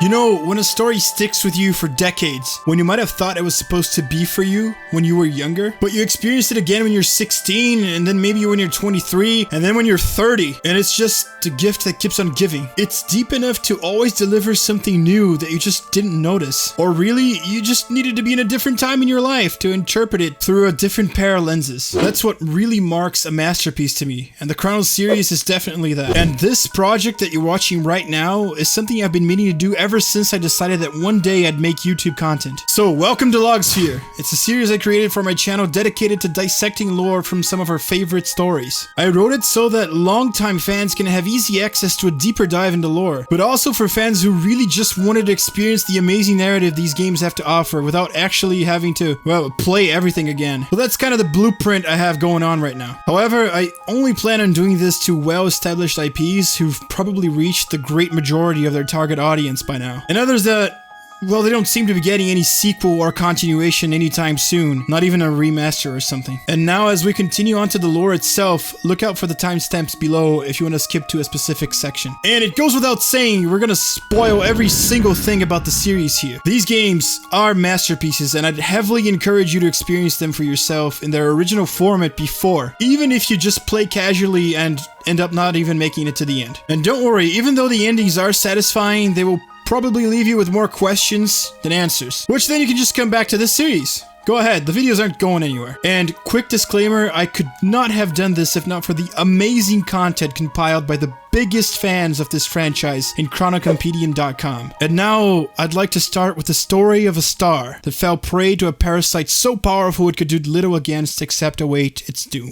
You know, when a story sticks with you for decades, when you might have thought it was supposed to be for you when you were younger, but you experienced it again when you're 16, and then maybe when you're 23, and then when you're 30, and it's just a gift that keeps on giving. It's deep enough to always deliver something new that you just didn't notice. Or really, you just needed to be in a different time in your life to interpret it through a different pair of lenses. That's what really marks a masterpiece to me, and the Chrono series is definitely that. And this project that you're watching right now is something I've been meaning to do ever since I decided that one day I'd make YouTube content. So welcome to Logsphere. It's a series I created for my channel dedicated to dissecting lore from some of our favorite stories. I wrote it so that longtime fans can have easy access to a deeper dive into lore, but also for fans who really just wanted to experience the amazing narrative these games have to offer without actually having to, well, play everything again. Well, that's kind of the blueprint I have going on right now. However, I only plan on doing this to well-established IPs who've probably reached the great majority of their target audience by now. And others that, well, they don't seem to be getting any sequel or continuation anytime soon, not even a remaster or something. And now as we continue on to the lore itself, look out for the timestamps below if you want to skip to a specific section. And it goes without saying, we're gonna spoil every single thing about the series here. These games are masterpieces, and I'd heavily encourage you to experience them for yourself in their original format before, even if you just play casually and end up not even making it to the end. And don't worry, even though the endings are satisfying, they will probably leave you with more questions than answers, which then you can just come back to this series. Go ahead, the videos aren't going anywhere. And quick disclaimer, I could not have done this if not for the amazing content compiled by the biggest fans of this franchise in chrono.kt.su. And now, I'd like to start with the story of a star that fell prey to a parasite so powerful it could do little against except await its doom.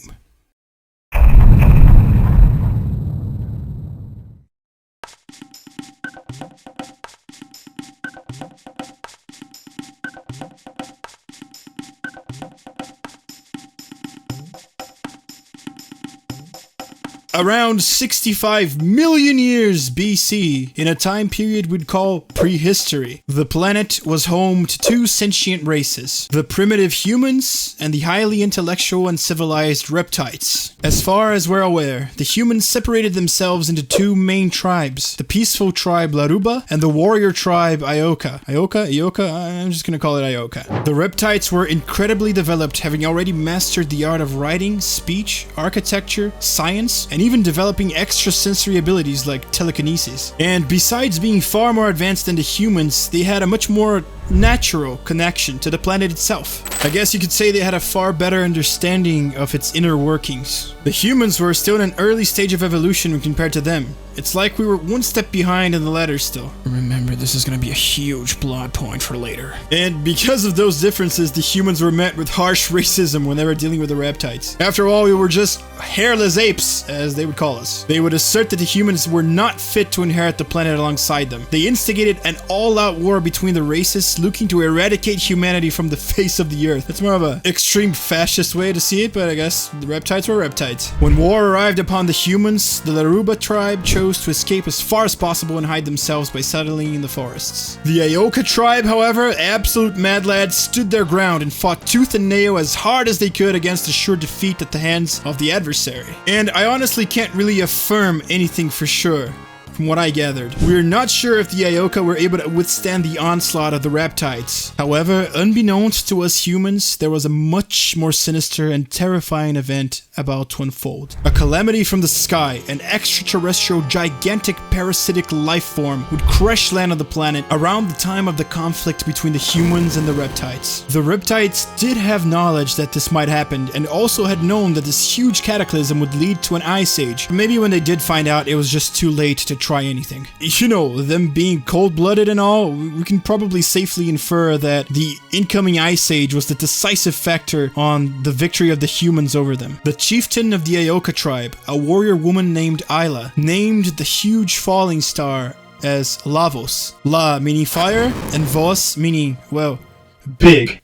Around 65 million years BC, in a time period we'd call prehistory, the planet was home to two sentient races, the primitive humans and the highly intellectual and civilized reptites. As far as we're aware, the humans separated themselves into two main tribes, the peaceful tribe Laruba and the warrior tribe Ioka. Ioka? I'm just gonna call it Ioka. The reptites were incredibly developed, having already mastered the art of writing, speech, architecture, science, and even developing extrasensory abilities like telekinesis. And besides being far more advanced than the humans, they had a much more natural connection to the planet itself. I guess you could say they had a far better understanding of its inner workings. The humans were still in an early stage of evolution when compared to them. It's like we were one step behind in the ladder still. Remember, this is gonna be a huge plot point for later. And because of those differences, the humans were met with harsh racism when they were dealing with the reptites. After all, we were just hairless apes, as they would call us. They would assert that the humans were not fit to inherit the planet alongside them. They instigated an all-out war between the races, looking to eradicate humanity from the face of the earth. It's more of an extreme fascist way to see it, but I guess the reptites were reptites. When war arrived upon the humans, the Laruba tribe chose to escape as far as possible and hide themselves by settling in the forests. The Ioka tribe, however, absolute mad lads, stood their ground and fought tooth and nail as hard as they could against a sure defeat at the hands of the adversary. And I honestly can't really affirm anything for sure. From what I gathered, we're not sure if the Ioka were able to withstand the onslaught of the reptites. However, unbeknownst to us humans, there was a much more sinister and terrifying event about to unfold. A calamity from the sky, an extraterrestrial gigantic parasitic life form would crash land on the planet around the time of the conflict between the humans and the reptites. The reptites did have knowledge that this might happen, and also had known that this huge cataclysm would lead to an ice age. But maybe when they did find out, it was just too late to try anything. You know, them being cold-blooded and all, we can probably safely infer that the incoming ice age was the decisive factor on the victory of the humans over them. The chieftain of the Ioka tribe, a warrior woman named Isla, named the huge falling star as Lavos. La meaning fire, and Vos meaning, well, big.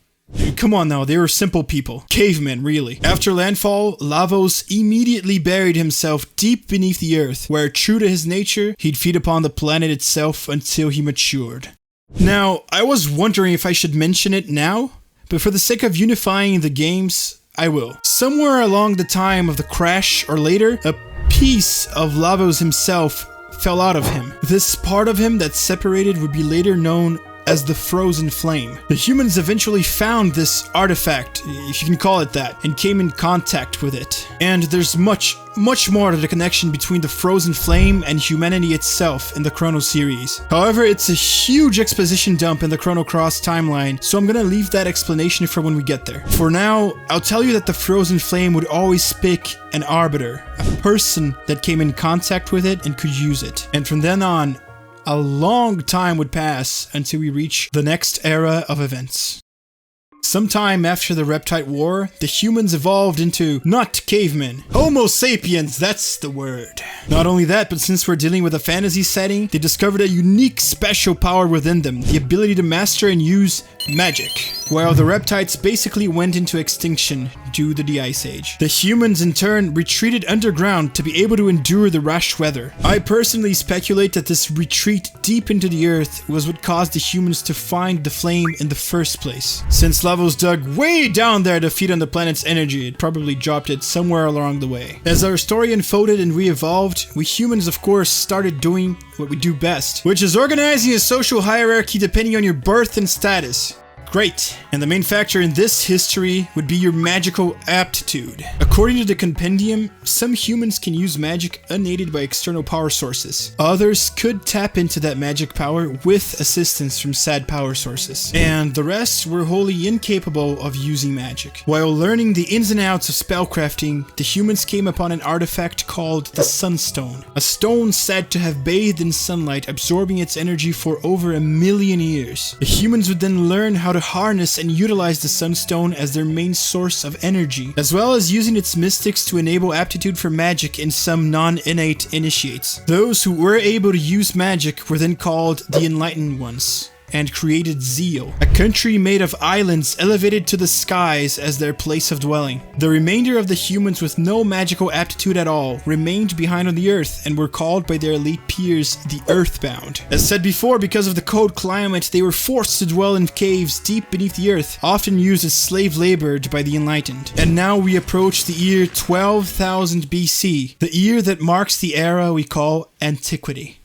Come on now, they were simple people. Cavemen, really. After landfall, Lavos immediately buried himself deep beneath the earth, where, true to his nature, he'd feed upon the planet itself until he matured. Now, I was wondering if I should mention it now, but for the sake of unifying the games, I will. Somewhere along the time of the crash or later, a piece of Lavos himself fell out of him. This part of him that separated would be later known as the frozen flame. The humans eventually found this artifact, if you can call it that, and came in contact with it. And there's much more to the connection between the frozen flame and humanity itself in the Chrono series. However, it's a huge exposition dump in the Chrono Cross timeline, so I'm gonna leave that explanation for when we get there. For now, I'll tell you that the frozen flame would always pick an arbiter, a person that came in contact with it and could use it. And from then on, a long time would pass until we reach the next era of events. Sometime after the Reptite War, the humans evolved into not cavemen, Homo sapiens, that's the word. Not only that, but since we're dealing with a fantasy setting, they discovered a unique special power within them, the ability to master and use magic. While the Reptites basically went into extinction due to the Ice Age. The humans in turn retreated underground to be able to endure the rash weather. I personally speculate that this retreat deep into the earth was what caused the humans to find the flame in the first place. Since Lavos dug way down there to feed on the planet's energy, it probably dropped it somewhere along the way. As our story unfolded and we evolved, we humans of course started doing what we do best, which is organizing a social hierarchy depending on your birth and status. Great. And the main factor in this history would be your magical aptitude. According to the compendium, some humans can use magic unaided by external power sources. Others could tap into that magic power with assistance from said power sources. And the rest were wholly incapable of using magic. While learning the ins and outs of spellcrafting, the humans came upon an artifact called the Sunstone. A stone said to have bathed in sunlight, absorbing its energy for over 1,000,000 years. The humans would then learn how to harness and utilize the Sunstone as their main source of energy, as well as using its mystics to enable aptitude for magic in some non-innate initiates. Those who were able to use magic were then called the Enlightened ones, and created Zeal, a country made of islands elevated to the skies as their place of dwelling. The remainder of the humans with no magical aptitude at all remained behind on the earth and were called by their elite peers the Earthbound. As said before, because of the cold climate, they were forced to dwell in caves deep beneath the earth, often used as slave labor by the Enlightened. And now we approach the year 12,000 BC, the year that marks the era we call Antiquity.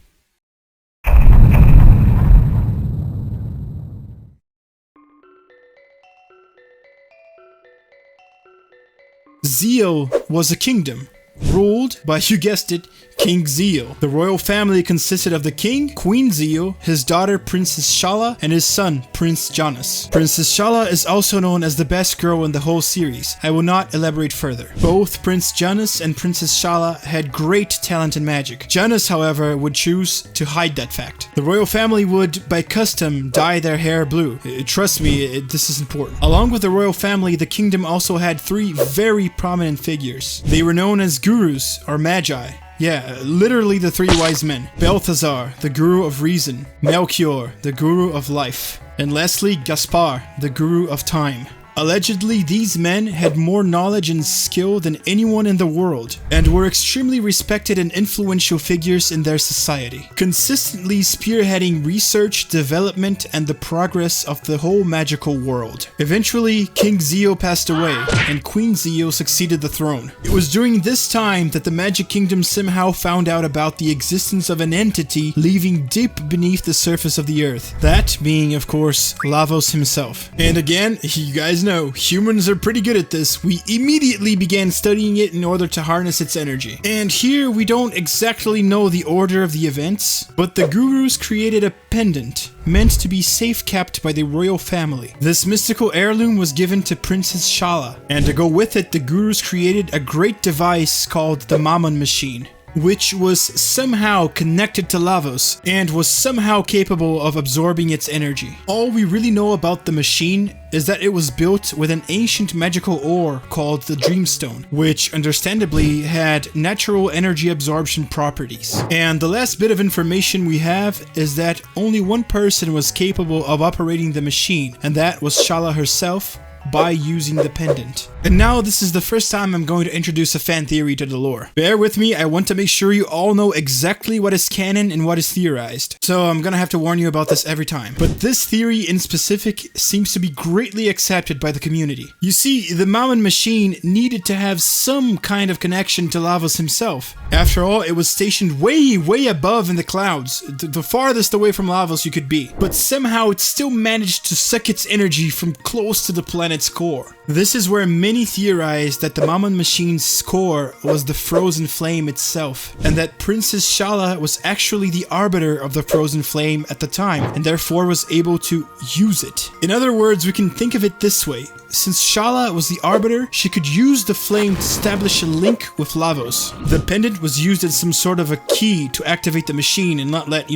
Zeal was a kingdom, ruled by, you guessed it, King Zeal. The royal family consisted of the king, Queen Zeal, his daughter Princess Shala, and his son Prince Janus. Princess Shala is also known as the best girl in the whole series. I will not elaborate further. Both Prince Janus and Princess Shala had great talent in magic. Janus, however, would choose to hide that fact. The royal family would, by custom, dye their hair blue. Trust me, this is important. Along with the royal family, the kingdom also had three very prominent figures. They were known as gurus, or magi. Yeah, literally the three wise men. Balthazar, the guru of reason. Melchior, the guru of life. And lastly, Gaspar, the guru of time. Allegedly, these men had more knowledge and skill than anyone in the world, and were extremely respected and influential figures in their society, consistently spearheading research, development, and the progress of the whole magical world. Eventually, King Zeal passed away, and Queen Zeal succeeded the throne. It was during this time that the Magic Kingdom somehow found out about the existence of an entity living deep beneath the surface of the earth. That being, of course, Lavos himself. And again, you guys know, humans are pretty good at this. We immediately began studying it in order to harness its energy. And here we don't exactly know the order of the events, but the gurus created a pendant meant to be safe kept by the royal family. This mystical heirloom was given to Princess Shala, and to go with it, the gurus created a great device called the Mammon machine, which was somehow connected to Lavos and was somehow capable of absorbing its energy. All we really know about the machine is that it was built with an ancient magical ore called the Dreamstone, which understandably had natural energy absorption properties. And the last bit of information we have is that only one person was capable of operating the machine, and that was Shala herself, by using the pendant. And now this is the first time I'm going to introduce a fan theory to the lore. Bear with me, I want to make sure you all know exactly what is canon and what is theorized. So I'm gonna have to warn you about this every time. But this theory in specific seems to be greatly accepted by the community. You see, the Mammon machine needed to have some kind of connection to Lavos himself. After all, it was stationed way above in the clouds, the farthest away from Lavos you could be. But somehow it still managed to suck its energy from close to the planet's core. This is where many theorized that the Mammon machine's core was the frozen flame itself, and that Princess Shala was actually the arbiter of the frozen flame at the time, and therefore was able to use it. In other words, we can think of it this way. Since Shala was the arbiter, she could use the flame to establish a link with Lavos. The pendant was used as some sort of a key to activate the machine and not let,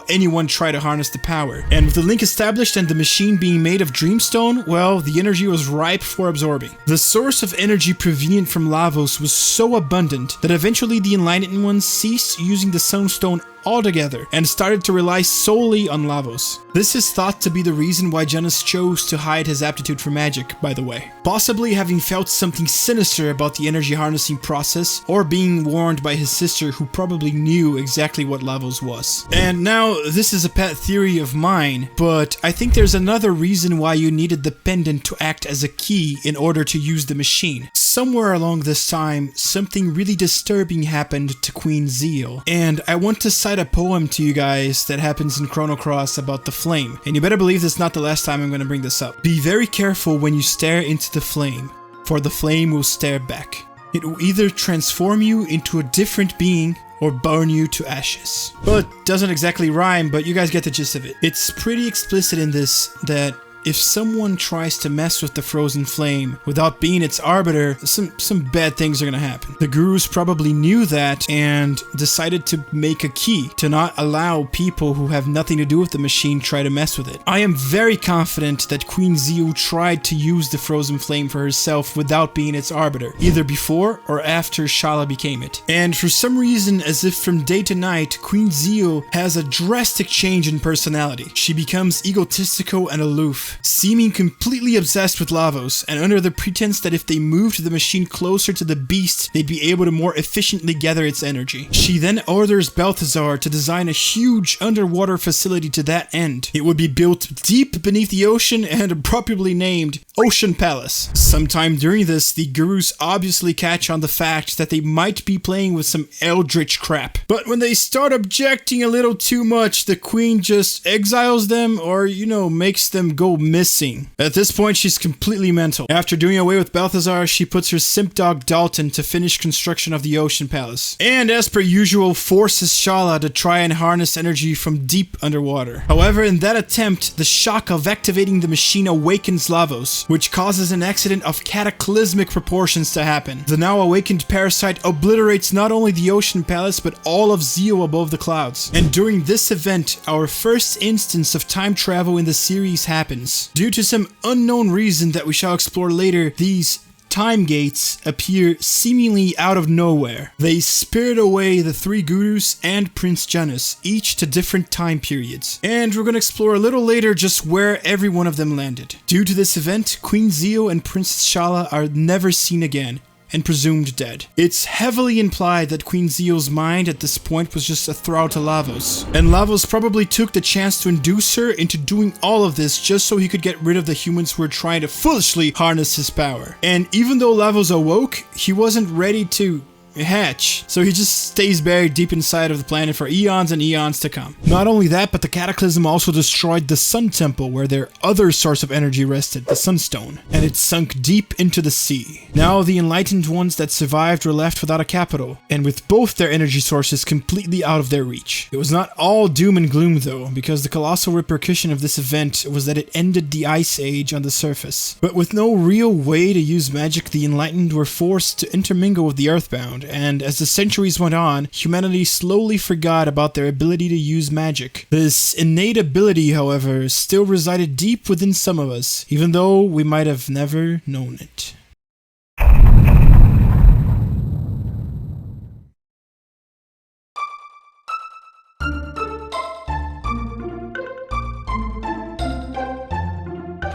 anyone try to harness the power. And with the link established and the machine being made of dreamstone, well, the energy was ripe for absorbing. The source of energy prevenient from Lavos was so abundant that eventually the Enlightened ones ceased using the sunstone altogether and started to rely solely on Lavos. This is thought to be the reason why Janus chose to hide his aptitude for magic, by the way. Possibly having felt something sinister about the energy harnessing process, or being warned by his sister who probably knew exactly what Lavos was. And now, this is a pet theory of mine, but I think there's another reason why you needed the pendant to act as a key in order to use the machine. Somewhere along this time, something really disturbing happened to Queen Zeal, and I want to cite a poem to you guys that happens in Chrono about the flame, and you better believe this is not the last time I'm going to bring this up. Be very careful when you stare into the flame, for the flame will stare back. It will either transform you into a different being or burn you to ashes. Well, it doesn't exactly rhyme, but you guys get the gist of it. It's pretty explicit in this that if someone tries to mess with the frozen flame without being its arbiter, some bad things are gonna happen. The gurus probably knew that and decided to make a key to not allow people who have nothing to do with the machine try to mess with it. I am very confident that Queen Zeal tried to use the frozen flame for herself without being its arbiter, either before or after Shala became it. And for some reason, as if from day to night, Queen Zeal has a drastic change in personality. She becomes egotistical and aloof, seeming completely obsessed with Lavos, and under the pretense that if they moved the machine closer to the beast, they'd be able to more efficiently gather its energy. She then orders Balthazar to design a huge underwater facility to that end. It would be built deep beneath the ocean and appropriately named Ocean Palace. Sometime during this, the gurus obviously catch on the fact that they might be playing with some eldritch crap. But when they start objecting a little too much, the queen just exiles them or, makes them go missing. At this point, she's completely mental. After doing away with Balthazar, she puts her simp dog Dalton to finish construction of the Ocean Palace. And as per usual, forces Shala to try and harness energy from deep underwater. However, in that attempt, the shock of activating the machine awakens Lavos, which causes an accident of cataclysmic proportions to happen. The now awakened parasite obliterates not only the Ocean Palace, but all of Zeal above the clouds. And during this event, our first instance of time travel in the series happens. Due to some unknown reason that we shall explore later, these time gates appear seemingly out of nowhere. They spirit away the three gurus and Prince Janus, each to different time periods. And we're gonna explore a little later just where every one of them landed. Due to this event, Queen Zeal and Princess Shala are never seen again, and presumed dead. It's heavily implied that Queen Zeal's mind at this point was just a thrall to Lavos, and Lavos probably took the chance to induce her into doing all of this just so he could get rid of the humans who were trying to foolishly harness his power. And even though Lavos awoke, he wasn't ready to hatch, so he just stays buried deep inside of the planet for eons and eons to come. Not only that, but the cataclysm also destroyed the Sun Temple where their other source of energy rested, the Sunstone, and it sunk deep into the sea. Now the Enlightened ones that survived were left without a capital, and with both their energy sources completely out of their reach. It was not all doom and gloom though, because the colossal repercussion of this event was that it ended the Ice Age on the surface. But with no real way to use magic, the Enlightened were forced to intermingle with the Earthbound, and as the centuries went on, humanity slowly forgot about their ability to use magic. This innate ability, however, still resided deep within some of us, even though we might have never known it.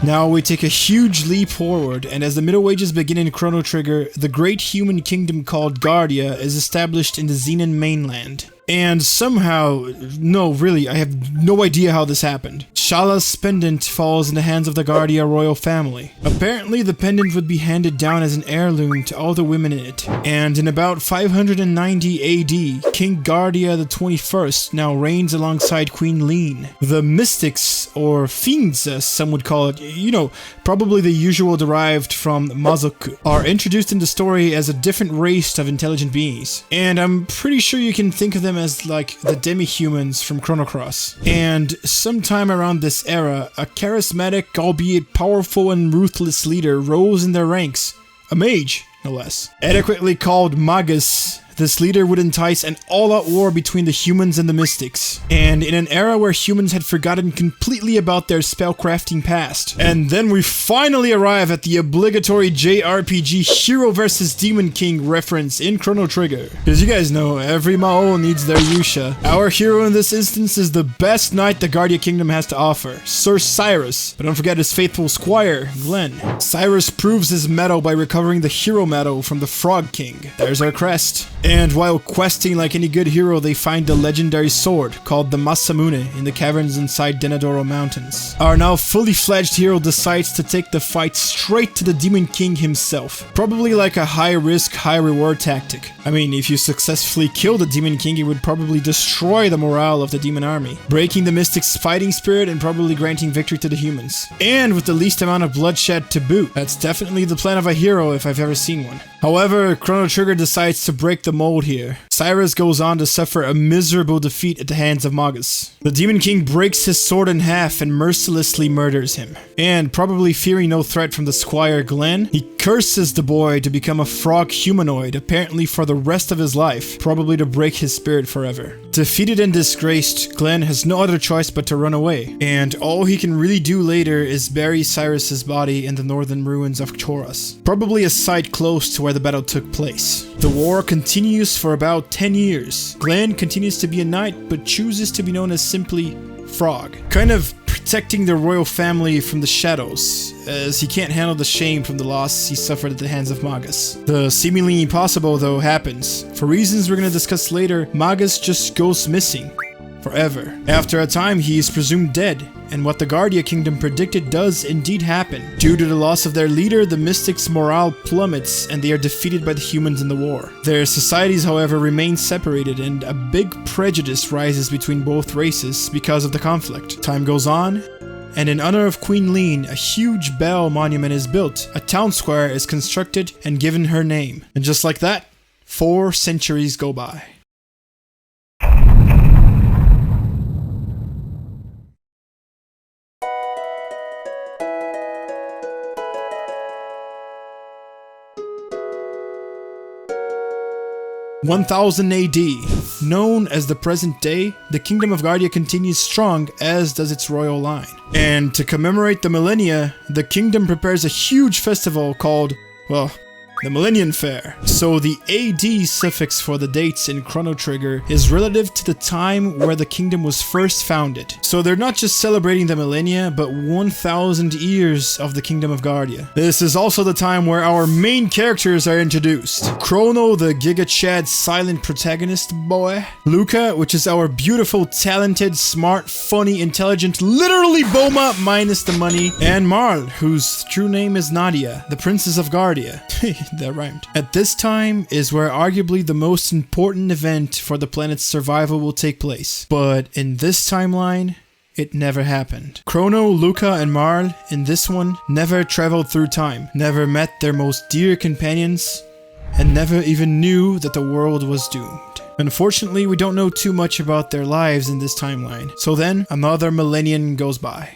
Now we take a huge leap forward, and as the Middle Ages begin in Chrono Trigger, the great human kingdom called Guardia is established in the Xenon mainland. And somehow, no really, I have no idea how this happened. Shala's pendant falls in the hands of the Guardia royal family. Apparently the pendant would be handed down as an heirloom to all the women in it. And in about 590 AD, King Guardia the 21st now reigns alongside Queen Lean. The mystics, or fiends as some would call it, you know, probably the usual derived from Mazoku, are introduced in the story as a different race of intelligent beings. And I'm pretty sure you can think of them as like the demi-humans from Chrono Cross. And sometime around this era, a charismatic, albeit powerful and ruthless leader rose in their ranks. A mage, no less. Adequately called Magus, this leader would entice an all-out war between the humans and the mystics. And in an era where humans had forgotten completely about their spellcrafting past. And then we finally arrive at the obligatory JRPG Hero vs Demon King reference in Chrono Trigger. As you guys know, every Mao needs their Yusha. Our hero in this instance is the best knight the Guardia Kingdom has to offer, Sir Cyrus. But don't forget his faithful squire, Glenn. Cyrus proves his mettle by recovering the hero medal from the Frog King. There's our crest. And while questing like any good hero, they find the legendary sword called the Masamune in the caverns inside Denadoro Mountains. Our now fully fledged hero decides to take the fight straight to the Demon King himself. Probably like a high risk, high reward tactic. I mean, if you successfully kill the Demon King, it would probably destroy the morale of the demon army, breaking the mystic's fighting spirit and probably granting victory to the humans. And with the least amount of bloodshed to boot. That's definitely the plan of a hero if I've ever seen one. However, Chrono Trigger decides to break the mold here. Cyrus goes on to suffer a miserable defeat at the hands of Magus. The Demon King breaks his sword in half and mercilessly murders him. And probably fearing no threat from the squire Glenn, he curses the boy to become a frog humanoid, apparently for the rest of his life, probably to break his spirit forever. Defeated and disgraced, Glenn has no other choice but to run away. And all he can really do later is bury Cyrus's body in the northern ruins of Choras. Probably a site close to where the battle took place. The war continues for about 10 years. Glenn continues to be a knight, but chooses to be known as simply Frog. Kind of protecting the royal family from the shadows, as he can't handle the shame from the loss he suffered at the hands of Magus. The seemingly impossible, though, happens. For reasons we're gonna discuss later, Magus just goes missing. Forever. After a time, he is presumed dead, and what the Guardia Kingdom predicted does indeed happen. Due to the loss of their leader, the mystics' morale plummets and they are defeated by the humans in the war. Their societies, however, remain separated, and a big prejudice rises between both races because of the conflict. Time goes on, and in honor of Queen Lean, a huge bell monument is built. A town square is constructed and given her name. And just like that, 4 centuries go by. (1000 AD). Known as the present day, the Kingdom of Guardia continues strong, as does its royal line. And to commemorate the millennia, the kingdom prepares a huge festival called, well, the Millennium Fair. So the AD suffix for the dates in Chrono Trigger is relative to the time where the kingdom was first founded. So they're not just celebrating the millennia, but 1000 years of the Kingdom of Guardia. This is also the time where our main characters are introduced. Crono, the Giga Chad silent protagonist boy. Luca, which is our beautiful, talented, smart, funny, intelligent, literally Boma minus the money. And Marl, whose true name is Nadia, the Princess of Guardia. That rhymed. At this time is where arguably the most important event for the planet's survival will take place. But in this timeline, it never happened. Chrono, Luca, and Marl, in this one, never traveled through time, never met their most dear companions, and never even knew that the world was doomed. Unfortunately, we don't know too much about their lives in this timeline. So then, another millennium goes by.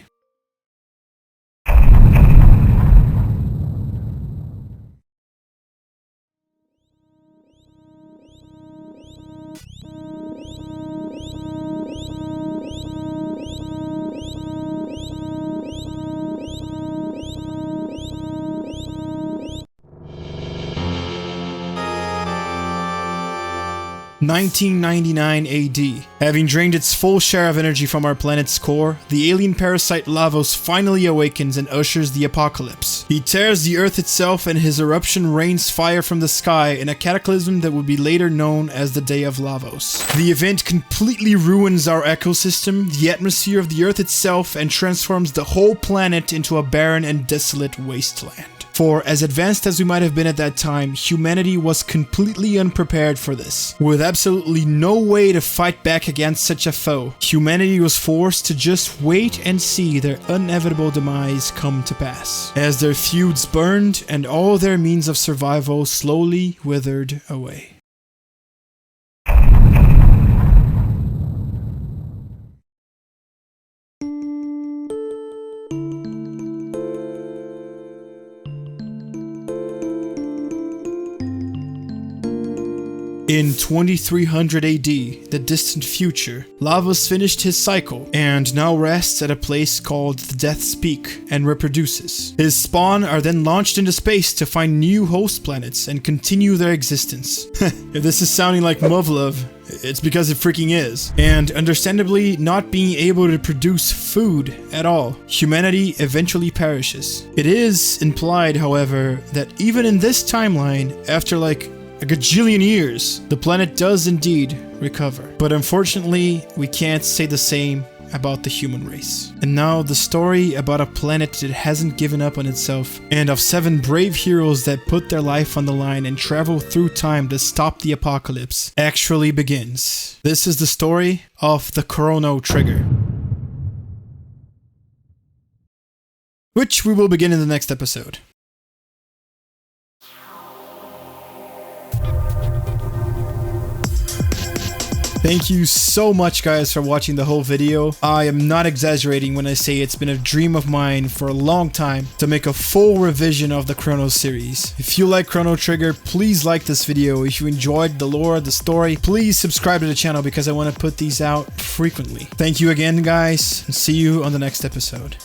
1999 AD. Having drained its full share of energy from our planet's core, the alien parasite Lavos finally awakens and ushers the apocalypse. He tears the Earth itself, and his eruption rains fire from the sky in a cataclysm that would be later known as the Day of Lavos. The event completely ruins our ecosystem, the atmosphere of the Earth itself, and transforms the whole planet into a barren and desolate wasteland. For as advanced as we might have been at that time, humanity was completely unprepared for this. With absolutely no way to fight back against such a foe, humanity was forced to just wait and see their inevitable demise come to pass, as their feuds burned and all their means of survival slowly withered away. In 2300 AD, the distant future, Lavos finished his cycle and now rests at a place called the Death's Peak and reproduces. His spawn are then launched into space to find new host planets and continue their existence. If this is sounding like Muv-Love, it's because it freaking is. And understandably, not being able to produce food at all, humanity eventually perishes. It is implied, however, that even in this timeline, after like a gajillion years, the planet does indeed recover. But unfortunately, we can't say the same about the human race. And now the story about a planet that hasn't given up on itself, and of 7 brave heroes that put their life on the line and travel through time to stop the apocalypse, actually begins. This is the story of the Chrono trigger, which we will begin in the next episode. Thank you so much guys for watching the whole video. I am not exaggerating when I say it's been a dream of mine for a long time to make a full revision of the Chrono series. If you like Chrono Trigger, please like this video. If you enjoyed the lore, the story, please subscribe to the channel because I want to put these out frequently. Thank you again guys, and see you on the next episode.